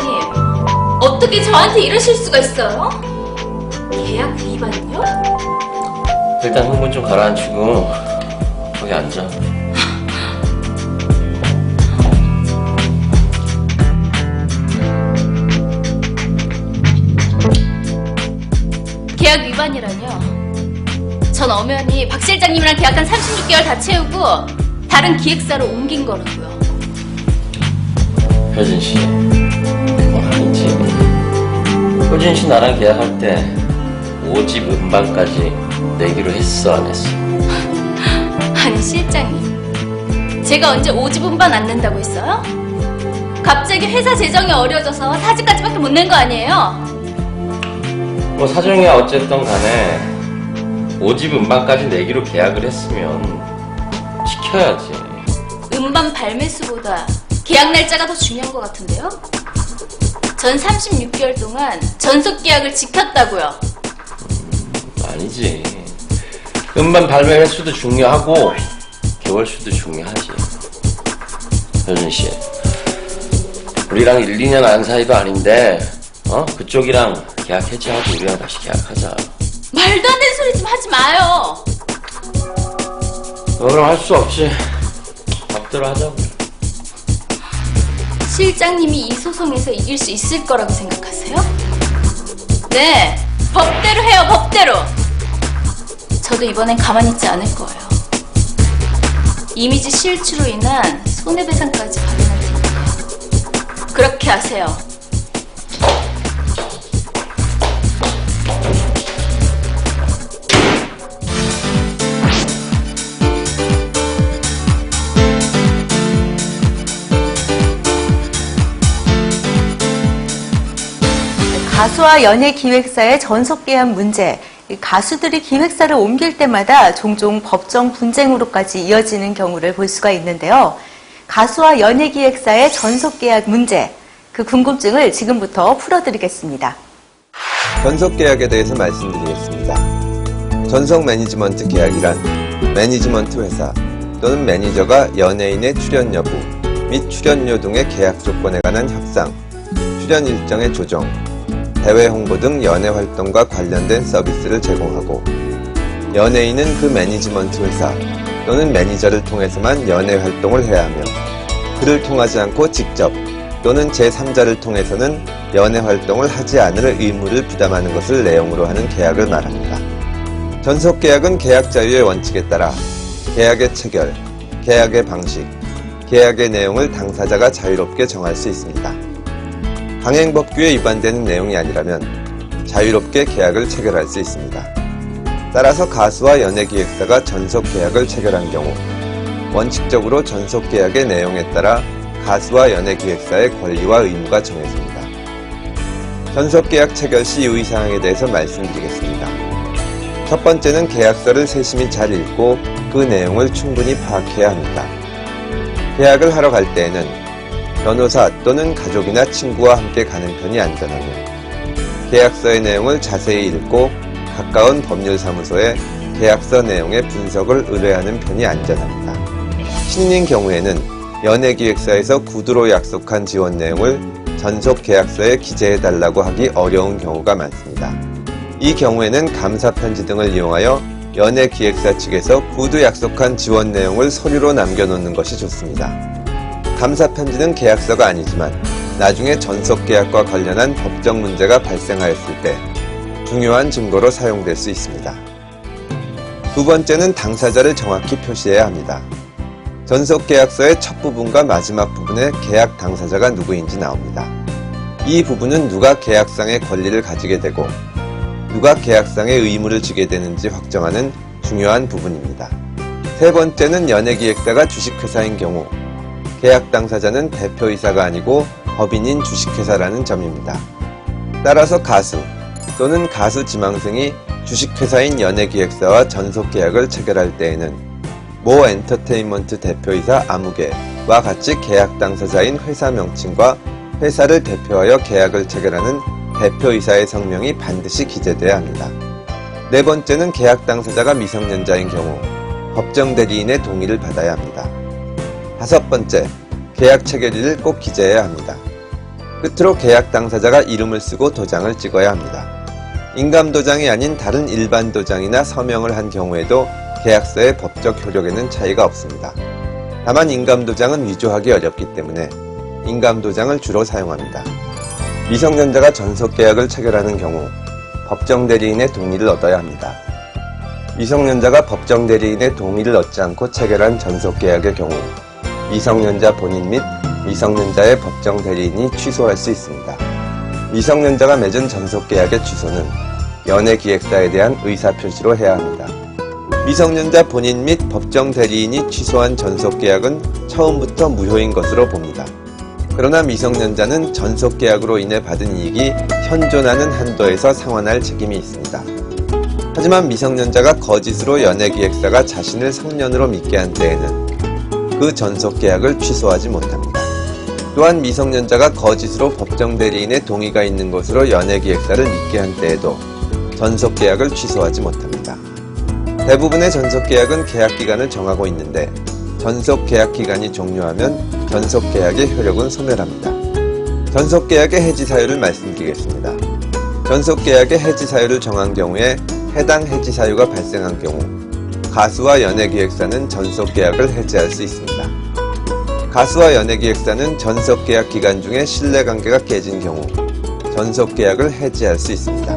실장님, 어떻게 저한테 이러실 수가 있어요? 계약 위반이요? 일단 흥분 좀 가라앉히고 거기 앉아. 계약 위반이라뇨? 전 엄연히 박 실장님이랑 계약한 36개월 다 채우고 다른 기획사로 옮긴 거라고요. 효진 씨, 아니지. 효진 씨 나랑 계약할 때 5집 음반까지 내기로 했어, 안 했어? 아니 실장님, 제가 언제 5집 음반 안 낸다고 했어요? 갑자기 회사 재정이 어려져서 4집까지밖에 못 낸 거 아니에요? 뭐 사정이 어쨌든 간에 5집 음반까지 내기로 계약을 했으면 지켜야지. 음반 발매 수보다 계약 날짜가 더 중요한 것 같은데요? 전 36개월 동안 전속 계약을 지켰다고요. 아니지. 음반 발매 횟수도 중요하고 개월 수도 중요하지. 효진 씨, 우리랑 1, 2년 안 사이도 아닌데 그쪽이랑 계약 해지하고 우리랑 다시 계약하자. 말도 안 되는 소리 좀 하지 마요. 그럼 할 수 없지. 법대로 하자고. 실장님이 이 소송에서 이길 수 있을 거라고 생각하세요? 네, 법대로 해요, 법대로. 저도 이번엔 가만히 있지 않을 거예요. 이미지 실추로 인한 손해배상까지 받아낼 테니까요. 그렇게 하세요. 가수와 연예기획사의 전속계약 문제, 가수들이 기획사를 옮길 때마다 종종 법정 분쟁으로까지 이어지는 경우를 볼 수가 있는데요. 가수와 연예기획사의 전속계약 문제, 그 궁금증을 지금부터 풀어드리겠습니다. 전속계약에 대해서 말씀드리겠습니다. 전속 매니지먼트 계약이란 매니지먼트 회사 또는 매니저가 연예인의 출연 여부 및 출연료 등의 계약 조건에 관한 협상, 출연 일정의 조정, 대외 홍보 등 연예 활동과 관련된 서비스를 제공하고 연예인은 그 매니지먼트 회사 또는 매니저를 통해서만 연예 활동을 해야 하며 그를 통하지 않고 직접 또는 제3자를 통해서는 연예 활동을 하지 않을 의무를 부담하는 것을 내용으로 하는 계약을 말합니다. 전속계약은 계약 자유의 원칙에 따라 계약의 체결, 계약의 방식, 계약의 내용을 당사자가 자유롭게 정할 수 있습니다. 강행법규에 위반되는 내용이 아니라면 자유롭게 계약을 체결할 수 있습니다. 따라서 가수와 연예기획사가 전속계약을 체결한 경우 원칙적으로 전속계약의 내용에 따라 가수와 연예기획사의 권리와 의무가 정해집니다. 전속계약 체결 시 유의사항에 대해서 말씀드리겠습니다. 첫 번째는 계약서를 세심히 잘 읽고 그 내용을 충분히 파악해야 합니다. 계약을 하러 갈 때에는 변호사 또는 가족이나 친구와 함께 가는 편이 안전하며 계약서의 내용을 자세히 읽고 가까운 법률사무소에 계약서 내용의 분석을 의뢰하는 편이 안전합니다. 신인인 경우에는 연예기획사에서 구두로 약속한 지원 내용을 전속 계약서에 기재해달라고 하기 어려운 경우가 많습니다. 이 경우에는 감사편지 등을 이용하여 연예기획사 측에서 구두 약속한 지원 내용을 서류로 남겨놓는 것이 좋습니다. 감사편지는 계약서가 아니지만 나중에 전속계약과 관련한 법적 문제가 발생하였을 때 중요한 증거로 사용될 수 있습니다. 두 번째는 당사자를 정확히 표시해야 합니다. 전속계약서의 첫 부분과 마지막 부분에 계약 당사자가 누구인지 나옵니다. 이 부분은 누가 계약상의 권리를 가지게 되고 누가 계약상의 의무를 지게 되는지 확정하는 중요한 부분입니다. 세 번째는 연예기획사가 주식회사인 경우 계약 당사자는 대표이사가 아니고 법인인 주식회사라는 점입니다. 따라서 가수 또는 가수 지망생이 주식회사인 연예기획사와 전속계약을 체결할 때에는 모 엔터테인먼트 대표이사 아무개와 같이 계약 당사자인 회사 명칭과 회사를 대표하여 계약을 체결하는 대표이사의 성명이 반드시 기재돼야 합니다. 네 번째는 계약 당사자가 미성년자인 경우 법정 대리인의 동의를 받아야 합니다. 다섯 번째, 계약 체결일을 꼭 기재해야 합니다. 끝으로 계약 당사자가 이름을 쓰고 도장을 찍어야 합니다. 인감도장이 아닌 다른 일반 도장이나 서명을 한 경우에도 계약서의 법적 효력에는 차이가 없습니다. 다만 인감도장은 위조하기 어렵기 때문에 인감도장을 주로 사용합니다. 미성년자가 전속계약을 체결하는 경우 법정 대리인의 동의를 얻어야 합니다. 미성년자가 법정 대리인의 동의를 얻지 않고 체결한 전속계약의 경우 미성년자 본인 및 미성년자의 법정 대리인이 취소할 수 있습니다. 미성년자가 맺은 전속계약의 취소는 연예기획사에 대한 의사표시로 해야 합니다. 미성년자 본인 및 법정 대리인이 취소한 전속계약은 처음부터 무효인 것으로 봅니다. 그러나 미성년자는 전속계약으로 인해 받은 이익이 현존하는 한도에서 상환할 책임이 있습니다. 하지만 미성년자가 거짓으로 연예기획사가 자신을 성년으로 믿게 한 때에는 그 전속계약을 취소하지 못합니다. 또한 미성년자가 거짓으로 법정 대리인의 동의가 있는 것으로 연예기획사를 믿게 한 때에도 전속계약을 취소하지 못합니다. 대부분의 전속계약은 계약기간을 정하고 있는데 전속계약기간이 종료하면 전속계약의 효력은 소멸합니다. 전속계약의 해지 사유를 말씀드리겠습니다. 전속계약의 해지 사유를 정한 경우에 해당 해지 사유가 발생한 경우 가수와 연예기획사는 전속계약을 해지할 수 있습니다. 가수와 연예기획사는 전속계약 기간 중에 신뢰관계가 깨진 경우 전속계약을 해지할 수 있습니다.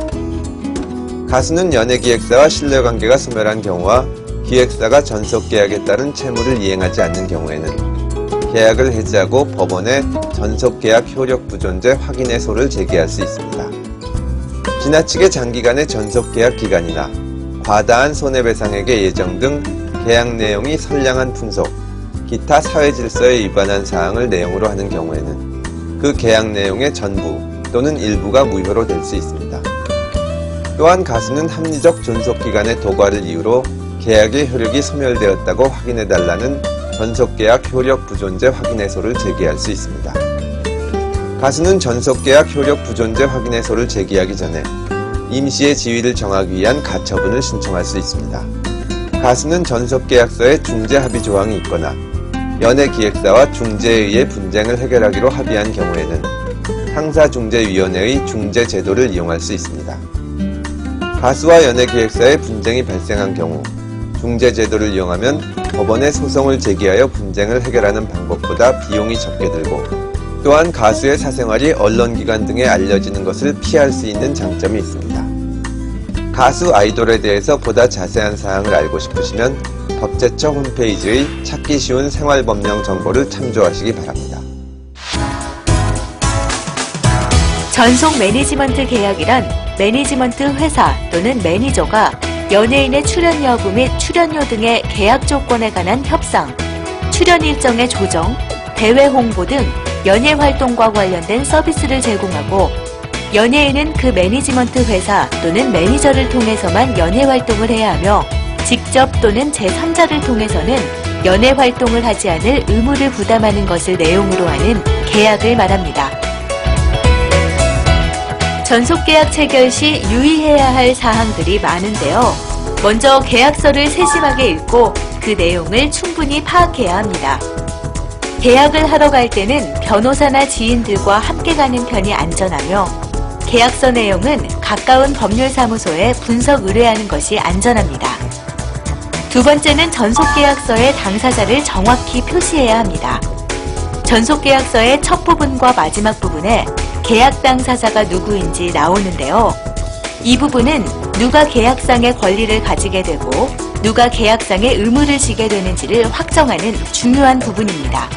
가수는 연예기획사와 신뢰관계가 소멸한 경우와 기획사가 전속계약에 따른 채무를 이행하지 않는 경우에는 계약을 해지하고 법원에 전속계약 효력 부존재 확인해소를 제기할 수 있습니다. 지나치게 장기간의 전속계약 기간이나 과다한 손해배상액의 예정 등 계약 내용이 선량한 풍속, 기타 사회질서에 위반한 사항을 내용으로 하는 경우에는 그 계약 내용의 전부 또는 일부가 무효로 될 수 있습니다. 또한 가수는 합리적 존속기간의 도과를 이유로 계약의 효력이 소멸되었다고 확인해달라는 전속계약 효력 부존재 확인해소를 제기할 수 있습니다. 가수는 전속계약 효력 부존재 확인해소를 제기하기 전에 임시의 지위를 정하기 위한 가처분을 신청할 수 있습니다. 가수는 전속계약서에 중재합의 조항이 있거나 연예기획사와 중재에 의해 분쟁을 해결하기로 합의한 경우에는 상사중재위원회의 중재제도를 이용할 수 있습니다. 가수와 연예기획사의 분쟁이 발생한 경우 중재제도를 이용하면 법원에 소송을 제기하여 분쟁을 해결하는 방법보다 비용이 적게 들고 또한 가수의 사생활이 언론기관 등에 알려지는 것을 피할 수 있는 장점이 있습니다. 가수 아이돌에 대해서 보다 자세한 사항을 알고 싶으시면 법제처 홈페이지의 찾기 쉬운 생활법령 정보를 참조하시기 바랍니다. 전속 매니지먼트 계약이란 매니지먼트 회사 또는 매니저가 연예인의 출연 여부 및 출연료 등의 계약 조건에 관한 협상, 출연 일정의 조정, 대외 홍보 등 연예 활동과 관련된 서비스를 제공하고 연예인은 그 매니지먼트 회사 또는 매니저를 통해서만 연예 활동을 해야 하며 직접 또는 제3자를 통해서는 연예 활동을 하지 않을 의무를 부담하는 것을 내용으로 하는 계약을 말합니다. 전속계약 체결 시 유의해야 할 사항들이 많은데요. 먼저 계약서를 세심하게 읽고 그 내용을 충분히 파악해야 합니다. 계약을 하러 갈 때는 변호사나 지인들과 함께 가는 편이 안전하며 계약서 내용은 가까운 법률사무소에 분석 의뢰하는 것이 안전합니다. 두 번째는 전속계약서의 당사자를 정확히 표시해야 합니다. 전속계약서의 첫 부분과 마지막 부분에 계약 당사자가 누구인지 나오는데요. 이 부분은 누가 계약상의 권리를 가지게 되고 누가 계약상의 의무를 지게 되는지를 확정하는 중요한 부분입니다.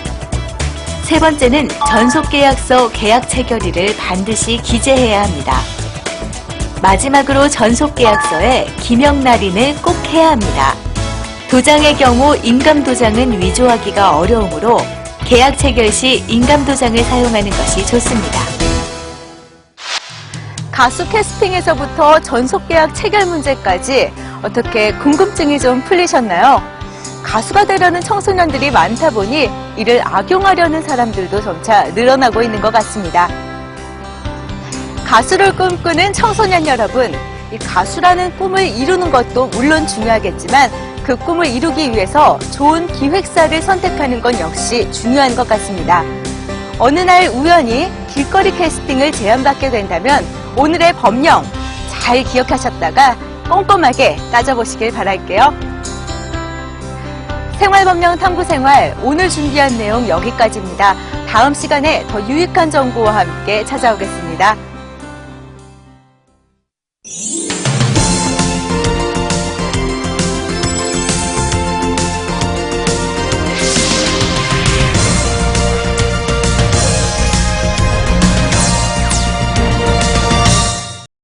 세 번째는 전속계약서 계약 체결일을 반드시 기재해야 합니다. 마지막으로 전속계약서에 기명 날인을 꼭 해야 합니다. 도장의 경우 인감도장은 위조하기가 어려우므로 계약 체결 시 인감도장을 사용하는 것이 좋습니다. 가수 캐스팅에서부터 전속계약 체결 문제까지 어떻게 궁금증이 좀 풀리셨나요? 가수가 되려는 청소년들이 많다 보니 이를 악용하려는 사람들도 점차 늘어나고 있는 것 같습니다. 가수를 꿈꾸는 청소년 여러분, 이 가수라는 꿈을 이루는 것도 물론 중요하겠지만 그 꿈을 이루기 위해서 좋은 기획사를 선택하는 건 역시 중요한 것 같습니다. 어느 날 우연히 길거리 캐스팅을 제안받게 된다면 오늘의 법령 잘 기억하셨다가 꼼꼼하게 따져보시길 바랄게요. 생활법령 탐구생활 오늘 준비한 내용 여기까지입니다. 다음 시간에 더 유익한 정보와 함께 찾아오겠습니다.